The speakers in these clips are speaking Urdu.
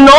9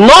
9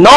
9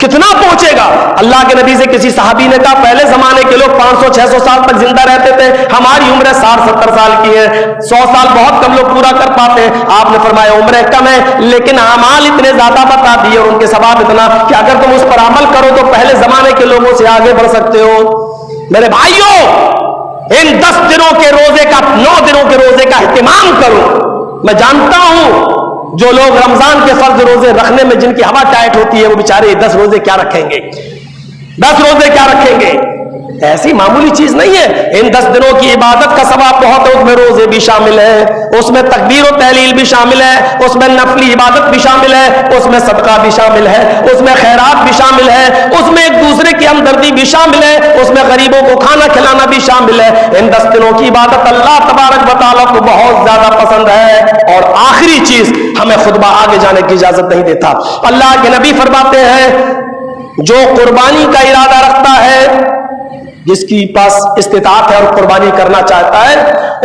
کتنا پہنچے گا؟ اللہ کے نبی سے کسی صحابی نے کہا پہلے زمانے کے لوگ 500-600 سال تک زندہ رہتے تھے، ہماری عمریں 60-70 سال کی ہے، 100 سال بہت کم لوگ پورا کر پاتے ہیں۔ آپ نے فرمایا عمریں کم ہے لیکن اعمال اتنے زیادہ بتا دیے اور ان کے ثواب اتنا کہ اگر تم اس پر عمل کرو تو پہلے زمانے کے لوگوں سے آگے بڑھ سکتے ہو۔ میرے بھائیوں، ان 10 دنوں کے روزے کا 9 دنوں کے روزے کا اہتمام کرو۔ میں جانتا ہوں جو لوگ رمضان کے فرض روزے رکھنے میں جن کی ہوا ٹائٹ ہوتی ہے وہ بیچارے 10 روزے کیا رکھیں گے، 10 روزے کیا رکھیں گے؟ ایسی معمولی چیز نہیں ہے۔ ان 10 دنوں کی عبادت کا ثواب بہت ہے، اس میں روزے بھی شامل ہے، اس میں تکبیر و تحلیل بھی شامل ہے، اس میں نفلی عبادت بھی شامل ہے، اس میں صدقہ بھی شامل ہے، اس میں خیرات بھی شامل ہے، اس میں ایک دوسرے کی ہمدردی بھی شامل ہے، اس میں غریبوں کو کھانا کھلانا بھی شامل ہے۔ ان 10 دنوں کی عبادت اللہ تبارک و تعالیٰ کو بہت زیادہ پسند ہے۔ اور آخری چیز، ہمیں خطبہ آگے جانے کی اجازت نہیں دیتا۔ اللہ کے نبی فرماتے ہیں جو قربانی کا ارادہ رکھتا ہے، جس کی پاس استطاعت ہے اور قربانی کرنا چاہتا ہے،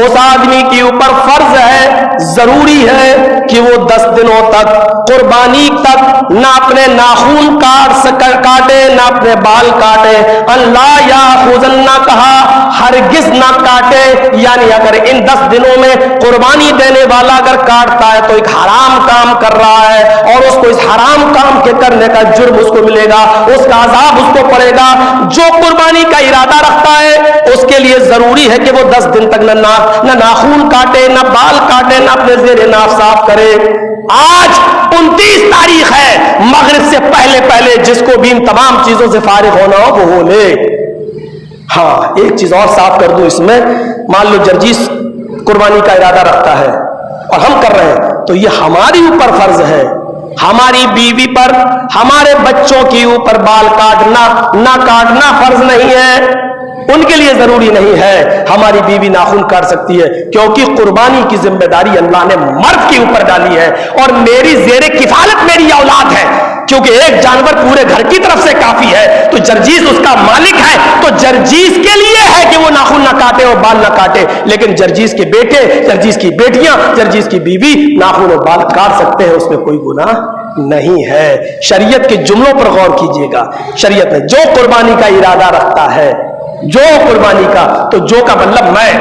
اس آدمی کے اوپر فرض ہے، ضروری ہے کہ وہ 10 دنوں تک قربانی تک نہ اپنے ناخون کاٹے نہ اپنے بال کاٹے۔ اللہ یا خزن نہ کہا، ہرگز نہ کاٹے، یعنی اگر ان 10 دنوں میں قربانی دینے والا اگر کاٹتا ہے تو ایک حرام کام کر رہا ہے اور اس کو اس حرام کام کے کرنے کا جرم اس کو ملے گا، اس کا عذاب اس کو پڑے گا۔ جو قربانی کا ارادہ رکھتا ہے اس کے لیے ضروری ہے کہ وہ 10 دن تک نہ ناخون کاٹے، نہ بال کاٹے، نہ اپنے زیر ناف صاف کرے۔ آج 29 تاریخ ہے، مغرب سے پہلے پہلے جس کو بھی ان تمام چیزوں سے فارغ ہونا ہو وہ ہو لے۔ ہاں، ایک چیز اور صاف کر دوں اس میں، مان لو جرجیس قربانی کا ارادہ رکھتا ہے اور ہم کر رہے ہیں تو یہ ہماری اوپر فرض ہے، ہماری بیوی پر، ہمارے بچوں کے اوپر بال کاٹنا نہ کاٹنا فرض نہیں ہے، ان کے لیے ضروری نہیں ہے۔ ہماری بیوی ناخن کاٹ سکتی ہے کیونکہ قربانی کی ذمہ داری اللہ نے مرد کے اوپر ڈالی ہے اور میری زیر کفالت میری اولاد ہے، کیونکہ ایک جانور پورے گھر کی طرف سے کافی ہے، تو جرجیز اس کا مالک ہے تو جرجیز کے لیے ہے کہ وہ ناخن نہ کاٹے اور بال نہ کاٹے، لیکن جرجیز کے بیٹے، جرجیز کی بیٹیاں، جرجیز کی بیوی ناخن اور بال کاٹ سکتے ہیں، اس میں کوئی گناہ نہیں ہے۔ شریعت کے جملوں پر غور کیجئے گا، شریعت نے جو قربانی کا ارادہ رکھتا ہے، جو قربانی کا، تو جو کا مطلب میں،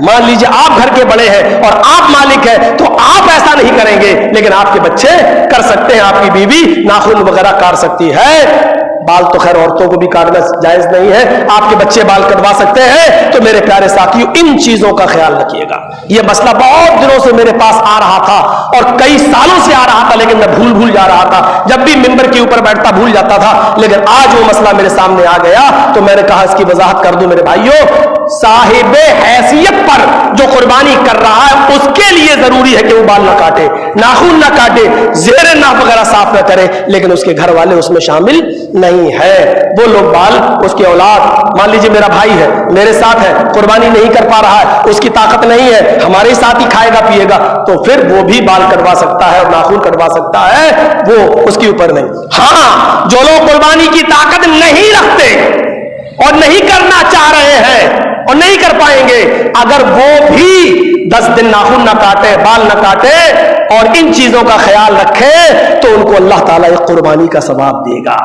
مان لیجئے آپ گھر کے بڑے ہیں اور آپ مالک ہیں تو آپ ایسا نہیں کریں گے، لیکن آپ کے بچے کر سکتے ہیں، آپ کی بیوی ناخن وغیرہ کاٹ سکتی ہے۔ بال تو خیر عورتوں کو بھی کاٹنا جائز نہیں ہے، آپ کے بچے بال کٹوا سکتے ہیں۔ تو میرے پیارے ساتھیو، ان چیزوں کا خیال رکھیے گا۔ یہ مسئلہ بہت دنوں سے میرے پاس آ رہا تھا اور کئی سالوں سے آ رہا تھا، لیکن میں بھول جا رہا تھا، جب بھی ممبر کے اوپر بیٹھتا بھول جاتا تھا، لیکن آج وہ مسئلہ میرے سامنے آ گیا تو میں نے کہا اس کی وضاحت کر دوں۔ میرے بھائیو، صاحب حیثیت پر جو قربانی کر رہا ہے اس کے لیے ضروری ہے کہ وہ بال نہ کاٹے، ناخن نہ کاٹے، زیر ناف وغیرہ صاف نہ کرے، لیکن اس کے گھر والے اس میں شامل نہیں ہے۔ وہ لوگ بال، اس کی اولاد، مان لیجیے میرا بھائی ہے، میرے ساتھ ہے، قربانی نہیں کر پا رہا ہے، اس کی طاقت نہیں ہے، ہمارے ساتھ ہی کھائے گا پیے گا، تو پھر وہ بھی بال کٹوا سکتا ہے اور ناخن کٹوا سکتا ہے، وہ اس کے اوپر نہیں۔ ہاں، جو لوگ قربانی کی طاقت نہیں رکھتے اور نہیں کرنا چاہ رہے ہیں اور نہیں کر پائیں گے، اگر وہ بھی 10 دن ناخن نہ کاٹے، بال نہ کاٹے اور ان چیزوں کا خیال رکھے تو ان کو اللہ تعالیٰ ایک قربانی کا ثواب دے گا،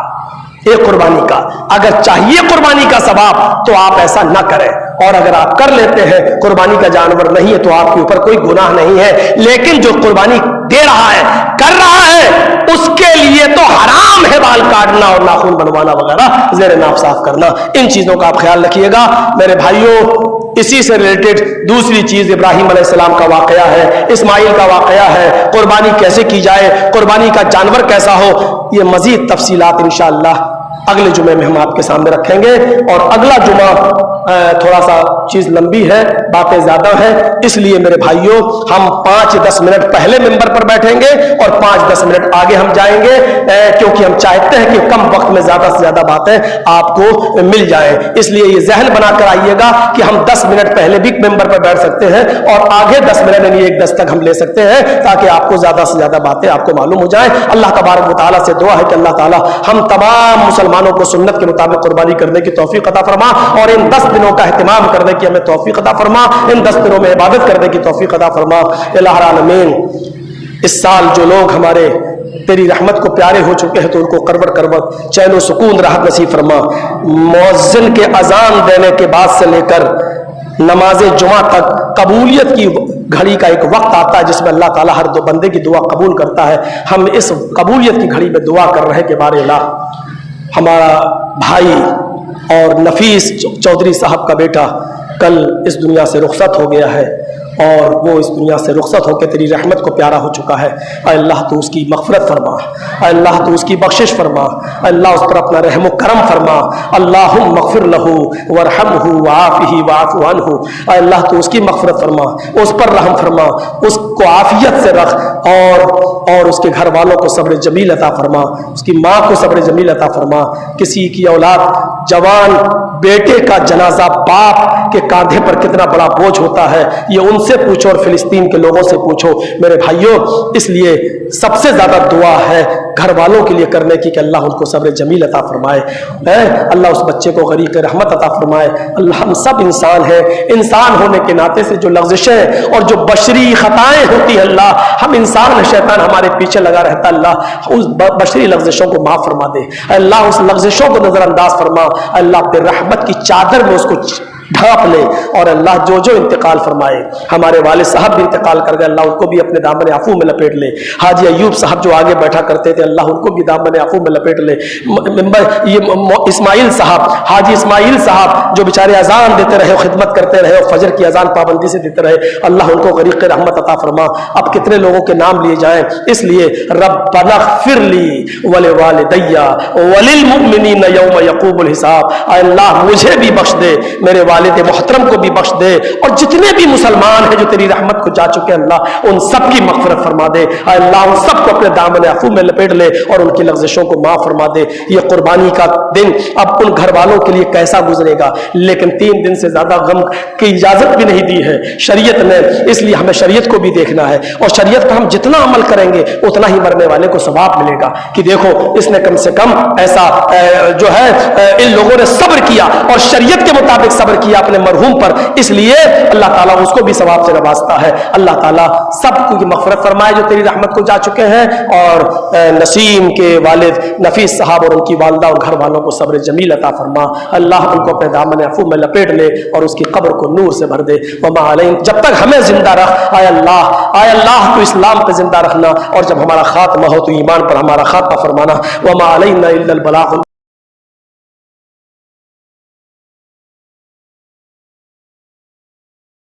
ایک قربانی کا۔ اگر چاہیے قربانی کا ثواب تو آپ ایسا نہ کریں، اور اگر آپ کر لیتے ہیں، قربانی کا جانور نہیں ہے تو آپ کے اوپر کوئی گناہ نہیں ہے، لیکن جو قربانی دے رہا ہے، کر رہا ہے، اس کے لیے تو حرام ہے بال کاٹنا اور ناخن بنوانا وغیرہ، زیر ناف صاف کرنا۔ ان چیزوں کا آپ خیال رکھیے گا میرے بھائیوں۔ اسی سے ریلیٹڈ دوسری چیز ابراہیم علیہ السلام کا واقعہ ہے، اسماعیل کا واقعہ ہے، قربانی کیسے کی جائے، قربانی کا جانور کیسا ہو، یہ مزید تفصیلات انشاءاللہ اگلے جمعے میں ہم آپ کے سامنے رکھیں گے۔ اور اگلا جمعہ تھوڑا سا چیز لمبی ہے، باتیں زیادہ ہیں، اس لیے میرے بھائیوں ہم 5-10 منٹ پہلے ممبر پر بیٹھیں گے اور 5-10 منٹ آگے ہم جائیں گے، کیونکہ ہم چاہتے ہیں کہ کم وقت میں زیادہ سے زیادہ باتیں آپ کو مل جائیں۔ اس لیے یہ ذہن بنا کر آئیے گا کہ ہم 10 منٹ پہلے بھی ممبر پر بیٹھ سکتے ہیں اور آگے 10 منٹ یعنی 1:10 تک ہم لے سکتے ہیں، تاکہ آپ کو زیادہ سے زیادہ باتیں آپ کو معلوم ہو جائیں۔ اللہ تبارک و تعالیٰ سے دعا ہے کہ اللہ تعالیٰ ہم تمام مسلمانوں کو سنت کے مطابق قربانی کرنے کی توفیق عطا فرما اور ان 10 دنوں کا اہتمام کرنے کی ہمیں توفیق عطا فرما، ان 10 دنوں میں عبادت کرنے کی توفیق عطا فرما۔ الہ العالمین، اس سال جو لوگ ہمارے تیری رحمت کو پیارے ہو چکے ہیں تو ان کو کربٹ کربٹ چین و سکون راحت نصیب فرما. مؤذن کے اذان دینے کے بعد سے لے کر نماز جمعہ تک قبولیت کی گھڑی کا ایک وقت آتا ہے جس میں اللہ تعالیٰ ہر دو بندے کی دعا قبول کرتا ہے. ہم اس قبولیت کی گھڑی میں دعا کر رہے ہیں کہ بارے اللہ ہمارا بھائی اور نفیس چودھری صاحب کا بیٹا کل اس دنیا سے رخصت ہو گیا ہے اور وہ اس دنیا سے رخصت ہو کے تیری رحمت کو پیارا ہو چکا ہے. اے اللہ تو اس کی مغفرت فرما, اے اللہ تو اس کی بخشش فرما, اے اللہ اس پر اپنا رحم و کرم فرما. اللہم اغفر لہ وارحمہ وعافہ واعف عنہ. اے اللہ تو اس کی مغفرت فرما, اس پر رحم فرما, اس کو عافیت سے رکھ اور اس کے گھر والوں کو صبر جمیل عطا فرما, اس کی ماں کو صبر جمیل عطا فرما. کسی کی اولاد جوان بیٹے کا جنازہ باپ کے کاندھے پر کتنا بڑا بوجھ ہوتا ہے, یہ ان سے پوچھو اور فلسطین کے لوگوں سے پوچھو میرے بھائیوں. اس لیے سب سے زیادہ دعا ہے گھر والوں کے لیے کرنے کی کہ اللہ ان کو صبر جمیل عطا فرمائے, اللہ اس بچے کو غریق رحمت عطا فرمائے. اللہ ہم سب انسان ہیں, انسان ہونے کے ناطے سے جو لغزشیں اور جو بشری خطائیں ہوتی ہیں اللہ ہم انسان ہیں, شیطان ہمارے پیچھے لگا رہتا, اللہ اس بشری لغزشوں کو معاف فرما دے, اللہ اس لغزشوں کو نظر انداز فرما, اللہ اپنے رحمت کی چادر میں اس کو ڈھانپ لے. اور اللہ جو جو انتقال فرمائے, ہمارے والد صاحب بھی انتقال کر گئے, اللہ ان کو بھی اپنے دامن عفو میں لپیٹ لے. حاجی ایوب صاحب جو آگے بیٹھا کرتے تھے اللہ ان کو بھی دامن عفو میں لپیٹ لے. یہ اسماعیل صاحب, حاجی اسماعیل صاحب جو بیچارے اذان دیتے رہے, خدمت کرتے رہے, فجر کی اذان پابندی سے دیتے رہے, اللہ ان کو غریق رحمت عطا فرما. اب کتنے لوگوں کے نام لیے جائیں, اس لیے ربنا اغفر لی ولوالدی وللمؤمنین یوم یقوم الحساب. اے اللہ مجھے بھی بخش دے, میرے والد محترم کو بھی بخش دے, اور جتنے بھی مسلمان ہیں جو تیری رحمت کو جا چکے اللہ ان سب کی مغفرت فرما دے. اے اللہ ان سب کو اپنے دامن عفو میں لپیٹ لے اور ان کی لغزشوں کو معاف فرما دے. یہ قربانی کا دن اب ان گھر والوں کے لیے کیسا گزرے گا, لیکن 3 دن سے زیادہ غم کی اجازت بھی نہیں دی ہے شریعت نے, اس لیے ہمیں شریعت کو بھی دیکھنا ہے, اور شریعت پر ہم جتنا عمل کریں گے اتنا ہی مرنے والے کو ثواب ملے گا کہ دیکھو اس نے کم سے کم ایسا جو ہے ان لوگوں نے صبر کیا اور شریعت کے مطابق صبر کیا اپنے مرحوم پر, اس لیے اللہ تعالیٰ اس کو بھی ثواب سے نوازتا ہے. اللہ تعالیٰ سب کو کی مغفرت فرمائے جو تیری رحمت کو جا چکے ہیں, اور نسیم کے والد نفیس صاحب اور ان کی والدہ اور گھر والوں کو صبر جمیل عطا فرما. اللہ ان کو اپنے دامن عفو میں لپیٹ لے اور اس کی قبر کو نور سے بھر دے. وما علینا, جب تک ہمیں زندہ رکھ آئے اللہ تو اسلام پہ زندہ رکھنا, اور جب ہمارا خاتمہ ہو تو ایمان پر ہمارا خاتمہ فرمانا. وما علینا الا البلاغ.